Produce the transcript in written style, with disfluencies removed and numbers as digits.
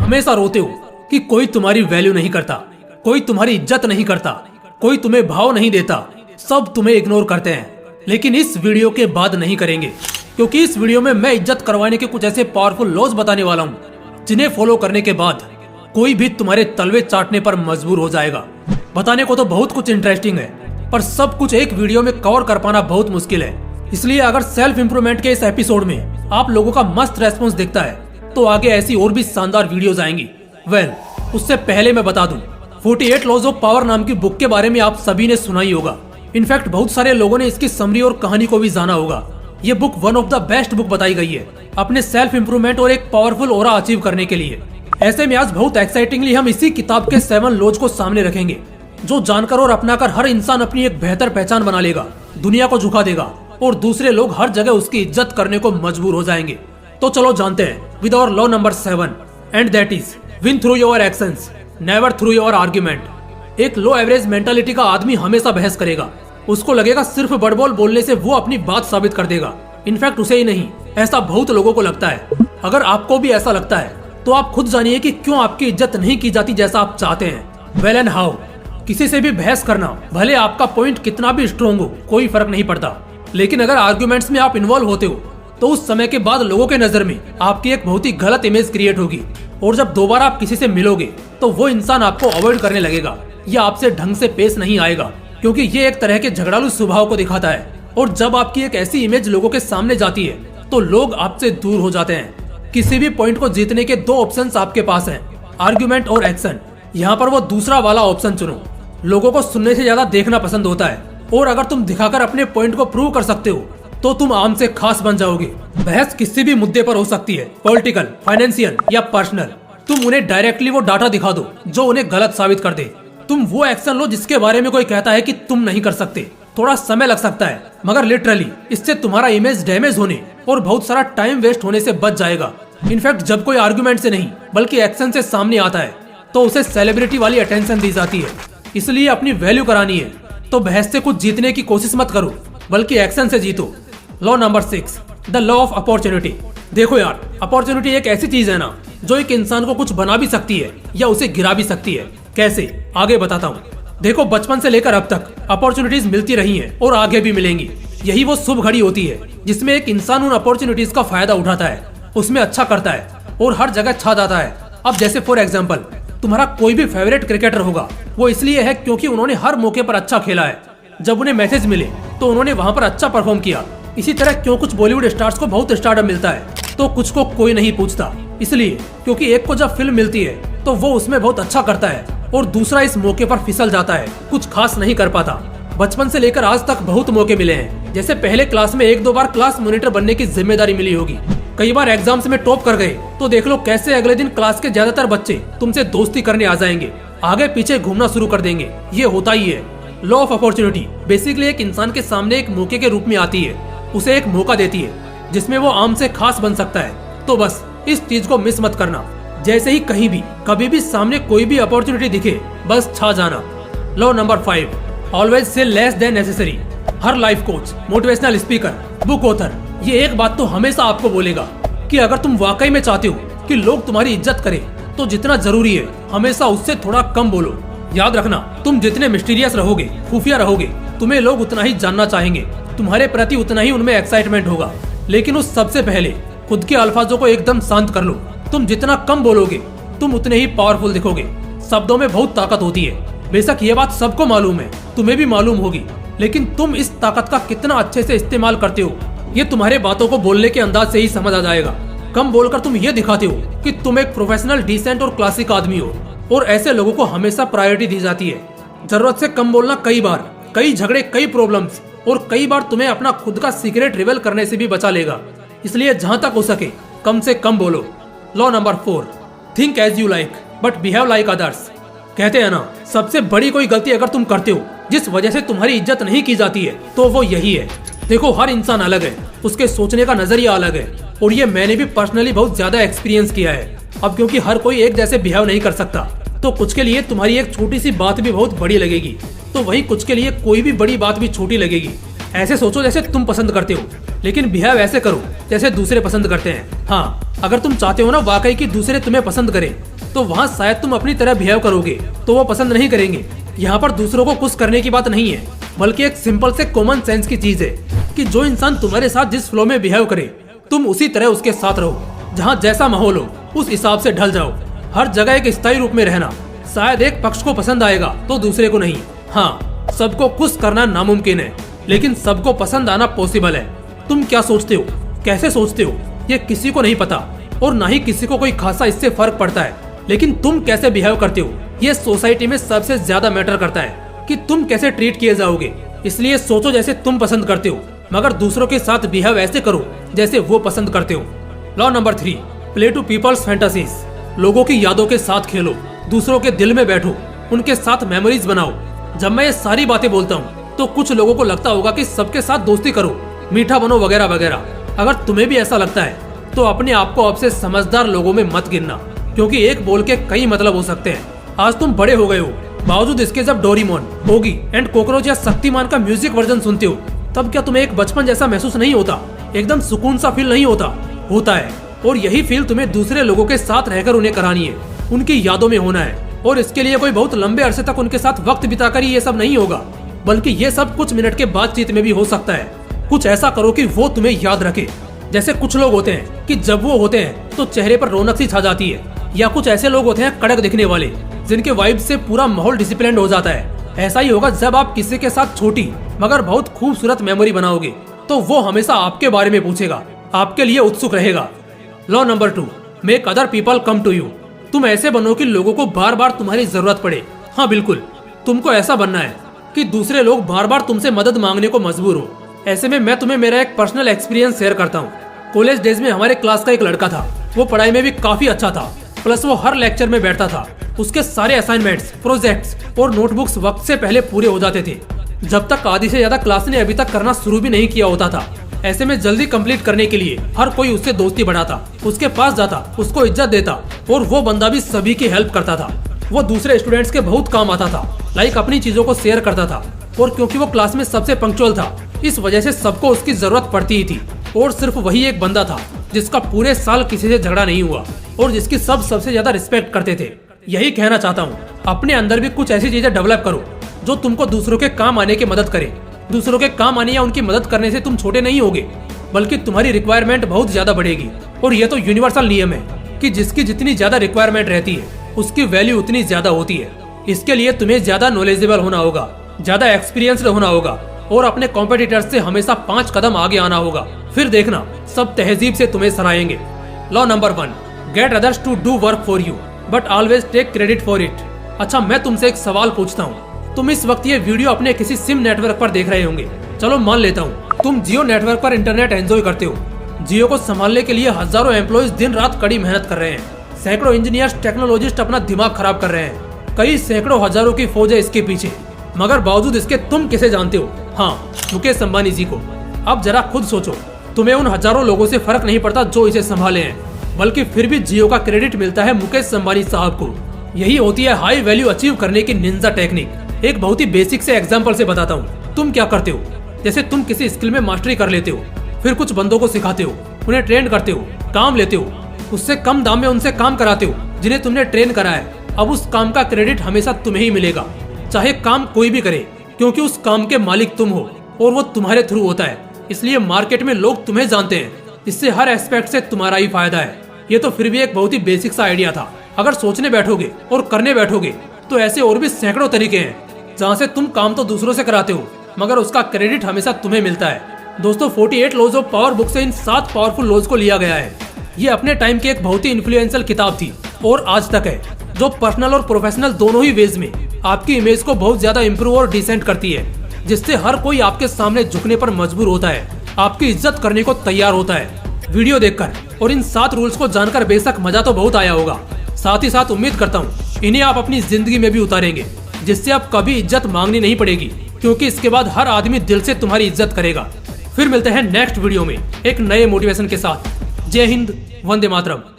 हमेशा रोते हो कि कोई तुम्हारी वैल्यू नहीं करता, कोई तुम्हारी इज्जत नहीं करता, कोई तुम्हें भाव नहीं देता, सब तुम्हें इग्नोर करते हैं। लेकिन इस वीडियो के बाद नहीं करेंगे, क्योंकि इस वीडियो में मैं इज्जत करवाने के कुछ ऐसे पावरफुल लॉज बताने वाला हूँ जिन्हें फॉलो करने के बाद कोई भी तुम्हारे तलवे चाटने पर मजबूर हो जाएगा। बताने को तो बहुत कुछ इंटरेस्टिंग है, पर सब कुछ एक वीडियो में कवर कर पाना बहुत मुश्किल है। इसलिए अगर सेल्फ इंप्रूवमेंट के इस एपिसोड में आप लोगों का मस्त रेस्पॉन्स दिखता है तो आगे ऐसी और भी शानदार वीडियोस आएंगी। उससे पहले मैं बता दूं, 48 लॉज ऑफ पावर नाम की बुक के बारे में आप सभी ने सुना ही होगा। इनफैक्ट बहुत सारे लोगों ने इसकी समरी और कहानी को भी जाना होगा। ये book one of the best book बताई गई है अपने सेल्फ इंप्रूवमेंट और एक पावरफुल ऑरा अचीव करने के लिए। ऐसे में आज बहुत एक्साइटिंगली हम इसी किताब के 7 लॉज को सामने रखेंगे, जो जानकर और अपनाकर हर इंसान अपनी एक बेहतर पहचान बना लेगा, दुनिया को झुका देगा और दूसरे लोग हर जगह उसकी इज्जत करने को मजबूर हो जाएंगे। तो चलो जानते हैं with our law number 7, and that is win through your actions, never through your argument. एक लो एवरेज मेंटालिटी का आदमी हमेशा बहस करेगा। उसको लगेगा सिर्फ बड़बोल बोलने से वो अपनी बात साबित कर देगा। इनफैक्ट उसे ही नहीं, ऐसा बहुत लोगों को लगता है। अगर आपको भी ऐसा लगता है तो आप खुद जानिए कि क्यों आपकी इज्जत नहीं की जाती जैसा आप चाहते हैं। वेल एंड हाउ, किसी से भी बहस करना, भले आपका पॉइंट कितना भी स्ट्रॉन्ग हो, कोई फर्क नहीं पड़ता। लेकिन अगर आर्ग्यूमेंट्स में आप इन्वॉल्व होते हो तो उस समय के बाद लोगों के नजर में आपकी एक बहुत ही गलत इमेज क्रिएट होगी, और जब दोबारा आप किसी से मिलोगे तो वो इंसान आपको अवॉइड करने लगेगा या आपसे ढंग से पेश नहीं आएगा, क्योंकि ये एक तरह के झगड़ालू स्वभाव को दिखाता है। और जब आपकी एक ऐसी इमेज लोगों के सामने जाती है तो लोग आपसे दूर हो जाते हैं। किसी भी पॉइंट को जीतने के 2 ऑप्शंस आपके पास हैं, आर्ग्यूमेंट और एक्शन। यहाँ पर वो दूसरा वाला ऑप्शन चुनो। लोगों को सुनने से ज्यादा देखना पसंद होता है, और अगर तुम दिखाकर अपने पॉइंट को प्रूव कर सकते हो तो तुम आम से खास बन जाओगे। बहस किसी भी मुद्दे पर हो सकती है, पॉलिटिकल, फाइनेंशियल या पर्सनल। तुम उन्हें डायरेक्टली वो डाटा दिखा दो जो उन्हें गलत साबित कर दे। तुम वो एक्शन लो जिसके बारे में कोई कहता है कि तुम नहीं कर सकते। थोड़ा समय लग सकता है, मगर लिटरली इससे तुम्हारा इमेज डैमेज होने और बहुत सारा टाइम वेस्ट होने से बच जाएगा। इनफैक्ट जब कोई आर्गुमेंट से नहीं बल्कि एक्शन से सामने आता है तो उसे सेलिब्रिटी वाली अटेंशन दी जाती है। इसलिए अपनी वैल्यू करानी है तो बहस से कुछ जीतने की कोशिश मत करो, बल्कि एक्शन से जीतो। Law number 6, the law of opportunity. देखो यार, अपॉर्चुनिटी एक ऐसी चीज है ना जो एक इंसान को कुछ बना भी सकती है या उसे गिरा भी सकती है। कैसे, आगे बताता हूँ। देखो, बचपन से लेकर अब तक अपॉर्चुनिटीज मिलती रही हैं और आगे भी मिलेंगी। यही वो शुभ घड़ी होती है जिसमें एक इंसान उन अपॉर्चुनिटीज का फायदा उठाता है, उसमें अच्छा करता है और हर जगह छा जाता है। अब जैसे फॉर एग्जाम्पल, तुम्हारा कोई भी फेवरेट क्रिकेटर होगा, वो इसलिए है क्योंकि उन्होंने हर मौके पर अच्छा खेला है। जब उन्हें मैसेज मिले तो उन्होंने वहाँ पर अच्छा परफॉर्म किया। इसी तरह क्यों कुछ बॉलीवुड स्टार्स को बहुत स्टारडम मिलता है तो कुछ को कोई नहीं पूछता, इसलिए क्योंकि एक को जब फिल्म मिलती है तो वो उसमें बहुत अच्छा करता है और दूसरा इस मौके पर फिसल जाता है, कुछ खास नहीं कर पाता। बचपन से लेकर आज तक बहुत मौके मिले हैं। जैसे पहले क्लास में 1-2 बार क्लास मॉनिटर बनने की जिम्मेदारी मिली होगी, कई बार एग्जाम्स में टॉप कर गए तो देख लो कैसे अगले दिन क्लास के ज्यादातर बच्चे तुमसे दोस्ती करने आ जाएंगे, आगे पीछे घूमना शुरू कर देंगे। ये होता ही है। लॉ ऑफ अपॉर्चुनिटी बेसिकली एक इंसान के सामने एक मौके के रूप में आती है, उसे एक मौका देती है जिसमें वो आम से खास बन सकता है। तो बस इस चीज को मिस मत करना। जैसे ही कहीं भी कभी भी सामने कोई भी अपॉर्चुनिटी दिखे, बस छा जाना। Law number 5, always say less than necessary. हर life coach, motivational speaker, book author ये एक बात तो हमेशा आपको बोलेगा कि अगर तुम वाकई में चाहते हो कि लोग तुम्हारी इज्जत करें तो जितना जरूरी है हमेशा उससे थोड़ा कम बोलो। याद रखना, तुम जितने मिस्टीरियस रहोगे, खुफिया रहोगे, तुम्हें लोग उतना ही जानना चाहेंगे, तुम्हारे प्रति उतना ही उनमें एक्साइटमेंट होगा। लेकिन उस सबसे पहले खुद के अल्फाजों को एकदम शांत कर लो। तुम जितना कम बोलोगे तुम उतने ही पावरफुल दिखोगे। शब्दों में बहुत ताकत होती है, बेशक ये बात सबको मालूम है, तुम्हें भी मालूम होगी, लेकिन तुम इस ताकत का कितना अच्छे से इस्तेमाल करते हो ये तुम्हारे बातों को बोलने के अंदाज से ही समझ आ जाएगा। कम बोलकर तुम ये दिखाते हो कि तुम एक प्रोफेशनल, डिसेंट और क्लासिक आदमी हो, और ऐसे लोगों को हमेशा प्रायोरिटी दी जाती है। जरूरत से कम बोलना कई बार कई झगड़े, कई प्रॉब्लम्स और कई बार तुम्हें अपना खुद का सीक्रेट रिवील करने से भी बचा लेगा। इसलिए जहाँ तक हो सके कम से कम बोलो। Law number 4, think as you like but behave like others. कहते हैं ना, सबसे बड़ी कोई गलती अगर तुम करते हो जिस वजह से तुम्हारी इज्जत नहीं की जाती है तो वो यही है। देखो, हर इंसान अलग है, उसके सोचने का नजरिया अलग है, और ये मैंने भी पर्सनली बहुत ज्यादा एक्सपीरियंस किया है। अब क्योंकि हर कोई एक जैसे बिहेव नहीं कर सकता तो कुछ के लिए तुम्हारी एक छोटी सी बात भी बहुत बड़ी लगेगी, तो वही कुछ के लिए कोई भी बड़ी बात भी छोटी लगेगी। ऐसे सोचो जैसे तुम पसंद करते हो, लेकिन बिहेव ऐसे करो जैसे दूसरे पसंद करते हैं। हाँ, अगर तुम चाहते हो ना वाकई कि दूसरे तुम्हें पसंद करें, तो वहाँ शायद तुम अपनी तरह बिहेव करोगे तो वो पसंद नहीं करेंगे। यहाँ पर दूसरों को खुश करने की बात नहीं है, बल्कि एक सिंपल से कॉमन सेंस की चीज है कि जो इंसान तुम्हारे साथ जिस फ्लो में बिहेव करे, तुम उसी तरह उसके साथ रहो। जहाँ जैसा माहौल हो उस हिसाब से ढल जाओ। हर जगह एक स्थायी रूप में रहना, शायद एक पक्ष को पसंद आएगा तो दूसरे को नहीं। हाँ, सबको खुश करना नामुमकिन है, लेकिन सबको पसंद आना पॉसिबल है। तुम क्या सोचते हो, कैसे सोचते हो, ये किसी को नहीं पता और ना ही किसी को कोई खासा इससे फर्क पड़ता है। लेकिन तुम कैसे बिहेव करते हो, ये सोसाइटी में सबसे ज्यादा मैटर करता है कि तुम कैसे ट्रीट किए जाओगे। इसलिए सोचो जैसे तुम पसंद करते हो, मगर दूसरों के साथ बिहेव ऐसे करो जैसे वो पसंद करते हो। Law number 3, play to people's fantasies. लोगों की यादों के साथ खेलो, दूसरों के दिल में बैठो, उनके साथ मेमोरीज बनाओ। जब मैं ये सारी बातें बोलता हूँ तो कुछ लोगों को लगता होगा कि सबके साथ दोस्ती करो, मीठा बनो वगैरह वगैरह। अगर तुम्हें भी ऐसा लगता है तो अपने आप को अब से समझदार लोगों में मत गिनना, क्योंकि एक बोल के कई मतलब हो सकते हैं। आज तुम बड़े हो गए हो, बावजूद इसके जब डोरेमोन, ओगी एंड कॉकरोच या शक्तिमान का म्यूजिक वर्जन सुनते हो, तब क्या तुम्हें एक बचपन जैसा महसूस नहीं होता? एकदम सुकून सा फील नहीं होता? होता है। और यही फील तुम्हें दूसरे लोगों के साथ रहकर उन्हें करानी है, उनकी यादों में होना है। और इसके लिए कोई बहुत लंबे अरसे तक उनके साथ वक्त बिताकर ही ये सब नहीं होगा, बल्कि ये सब कुछ मिनट के बातचीत में भी हो सकता है। कुछ ऐसा करो कि वो तुम्हें याद रखे। जैसे कुछ लोग होते हैं कि जब वो होते हैं तो चेहरे पर रौनक सी छा जाती है, या कुछ ऐसे लोग होते हैं कड़क दिखने वाले, जिनके वाइब से पूरा माहौल डिसिप्लिन्ड हो जाता है। ऐसा ही होगा जब आप किसी के साथ छोटी मगर बहुत खूबसूरत मेमोरी बनाओगे, तो वो हमेशा आपके बारे में पूछेगा, आपके लिए उत्सुक रहेगा। Law number 2, make other people come to you. तुम ऐसे बनो कि लोगों को बार बार तुम्हारी जरूरत पड़े। हाँ बिल्कुल, तुमको ऐसा बनना है कि दूसरे लोग बार बार तुमसे मदद मांगने को मजबूर हो। ऐसे में मैं तुम्हें मेरा एक पर्सनल एक्सपीरियंस शेयर करता हूँ। कॉलेज डेज में हमारे क्लास का एक लड़का था, वो पढ़ाई में भी काफी अच्छा था, प्लस वो हर लेक्चर में बैठता था। उसके सारे असाइनमेंट्स, प्रोजेक्ट्स और नोटबुक्स वक्त से पहले पूरे हो जाते थे, जब तक आधी से ज्यादा क्लास ने अभी तक करना शुरू भी नहीं किया होता था। ऐसे में जल्दी कंप्लीट करने के लिए हर कोई उससे दोस्ती बढ़ाता, उसके पास जाता, उसको इज्जत देता, और वो बंदा भी सभी की हेल्प करता था। वो दूसरे स्टूडेंट्स के बहुत काम आता था, लाइक अपनी चीजों को शेयर करता था। और क्योंकि वो क्लास में सबसे पंक्चुअल था, इस वजह से सबको उसकी जरूरत पड़ती ही थी। और सिर्फ वही एक बंदा था जिसका पूरे साल किसी से झगड़ा नहीं हुआ और जिसकी सब सबसे ज्यादा रिस्पेक्ट करते थे। यही कहना चाहता हूँ, अपने अंदर भी कुछ ऐसी चीजें डेवलप करो जो तुमको दूसरों के काम आने की मदद करे। दूसरों के काम आने या उनकी मदद करने से तुम छोटे नहीं होगे, बल्कि तुम्हारी रिक्वायरमेंट बहुत ज्यादा बढ़ेगी। और यह तो यूनिवर्सल नियम है कि जिसकी जितनी ज्यादा रिक्वायरमेंट रहती है, उसकी वैल्यू उतनी ज्यादा होती है। इसके लिए तुम्हें ज्यादा नॉलेजेबल होना होगा, ज्यादा एक्सपीरियंस्ड होना होगा, और अपने कॉम्पिटिटर्स से हमेशा 5 कदम आगे आना होगा। फिर देखना, सब तहजीब से तुम्हें सराहेंगे। Law number 1, get others to do work for you but always take credit for it. अच्छा, मैं तुमसे एक सवाल पूछता हूँ। तुम इस वक्त ये वीडियो अपने किसी सिम नेटवर्क पर देख रहे होंगे। चलो मान लेता हूँ तुम जियो नेटवर्क पर इंटरनेट एंजॉय करते हो। जियो को संभालने के लिए हजारों एम्प्लॉइज दिन रात कड़ी मेहनत कर रहे हैं। सैकड़ों इंजीनियर्स, टेक्नोलॉजिस्ट अपना दिमाग खराब कर रहे हैं। कई सैकड़ों हजारों की फौज है इसके पीछे, मगर बावजूद इसके तुम किसे जानते हो? हाँ, मुकेश अंबानी जी को। अब जरा खुद सोचो, तुम्हें उन हजारों लोगों से फर्क नहीं पड़ता जो इसे संभाले हैं, बल्कि फिर भी जियो का क्रेडिट मिलता है मुकेश अंबानी साहब को। यही होती है हाई वैल्यू अचीव करने की निंजा टेक्निक। एक बहुत ही बेसिक से एग्जांपल से बताता हूँ। तुम क्या करते हो? जैसे तुम किसी स्किल में मास्टरी कर लेते हो, फिर कुछ बंदों को सिखाते हो, उन्हें ट्रेन करते हो, काम लेते हो, उससे कम दाम में उनसे काम कराते हो जिन्हें तुमने ट्रेन करा है। अब उस काम का क्रेडिट हमेशा तुम्हें ही मिलेगा, चाहे काम कोई भी करे, क्योंकि उस काम के मालिक तुम हो और वो तुम्हारे थ्रू होता है। इसलिए मार्केट में लोग तुम्हें जानते हैं। इससे हर एस्पेक्ट से तुम्हारा ही फायदा है। ये तो फिर भी एक बहुत ही बेसिक सा आइडिया था। अगर सोचने बैठोगे और करने बैठोगे तो ऐसे और भी सैकड़ों तरीके हैं जहाँ से तुम काम तो दूसरों से कराते हो, मगर उसका क्रेडिट हमेशा तुम्हें मिलता है। दोस्तों, 48 लॉज ऑफ पावर बुक से इन 7 पावरफुल लॉज को लिया गया है। ये अपने टाइम की एक बहुत ही इन्फ्लुएंशियल किताब थी और आज तक है, जो पर्सनल और प्रोफेशनल दोनों ही वेज में आपकी इमेज को बहुत ज्यादा इम्प्रूव और डिसेंट करती है, जिससे हर कोई आपके सामने झुकने पर मजबूर होता है, आपकी इज्जत करने को तैयार होता है। वीडियो देखकर और इन 7 रूल्स को जानकर बेशक मजा तो बहुत आया होगा, साथ ही साथ उम्मीद करता हूँ इन्हें आप अपनी जिंदगी में भी उतारेंगे, जिससे आप कभी इज्जत मांगनी नहीं पड़ेगी, क्योंकि इसके बाद हर आदमी दिल से तुम्हारी इज्जत करेगा। फिर मिलते हैं नेक्स्ट वीडियो में एक नए मोटिवेशन के साथ। जय हिंद, वंदे मातरम।